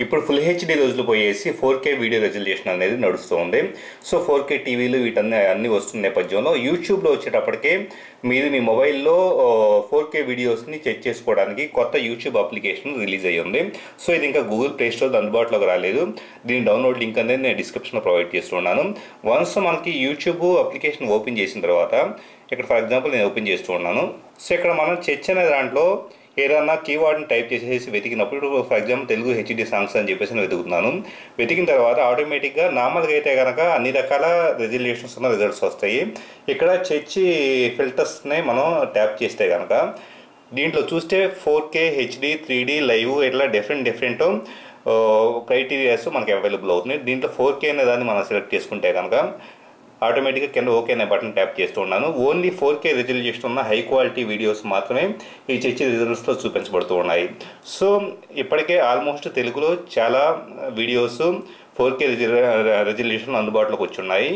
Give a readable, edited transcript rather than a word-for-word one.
ఇప్పుడు full HD రోజులు పోయేసి 4K వీడియో రెజల్యూషన్ అనేది నడుస్తుంది. సో 4K టీవీలు అన్నీ వస్తున్న నేపథ్యంలో యూట్యూబ్లో వచ్చేటప్పటికే మీరు మీ మొబైల్లో 4K వీడియోస్ని చెక్ చేసుకోవడానికి కొత్త యూట్యూబ్ అప్లికేషన్ రిలీజ్ అయ్యింది. సో ఇది ఇంకా గూగుల్ ప్లే స్టోర్ అందుబాటులోకి రాలేదు. దీని డౌన్లోడ్ లింక్ అనేది నేను డిస్క్రిప్షన్లో ప్రొవైడ్ చేస్తున్నాను. వన్స్ మనకి యూట్యూబ్ అప్లికేషన్ ఓపెన్ చేసిన తర్వాత ఇక్కడ ఫర్ ఎగ్జాంపుల్ నేను ఓపెన్ చేస్తూ ఉన్నాను. సో ఇక్కడ మనం చర్చ అనే దాంట్లో ఏదన్నా కీవర్డ్ని టైప్ చేసేసి వెతికినప్పుడు for example Telugu HD songs అని చెప్పేసి నేను వెతుకుతున్నాను. వెతికిన తర్వాత ఆటోమేటిక్గా నార్మల్గా అయితే కనుక అన్ని రకాల రెజల్యూషన్స్ ఉన్న రిజల్ట్స్ వస్తాయి. ఇక్కడ చర్చి ఫిల్టర్స్ని మనం ట్యాప్ చేస్తే కనుక దీంట్లో చూస్తే 4K హెచ్డి 3D లైవ్ ఇట్లా డిఫరెంట్ క్రైటీరియాస్ మనకి అవైలబుల్ అవుతుంది. దీంట్లో 4K అనే దాన్ని మనం సెలెక్ట్ చేసుకుంటే కనుక ఆటోమేటిక్గా కింద ఓకే అనే బటన్ ట్యాప్ చేస్తూ ఉన్నాను. ఓన్లీ 4K రెజల్యూషన్ ఉన్న హై క్వాలిటీ వీడియోస్ మాత్రమే ఈ చర్చి రిజల్ట్స్లో చూపించబడుతూ ఉన్నాయి. సో ఇప్పటికే ఆల్మోస్ట్ తెలుగులో చాలా వీడియోస్ 4K రెజల్యూషన్ అందుబాటులోకి వచ్చి ఉన్నాయి.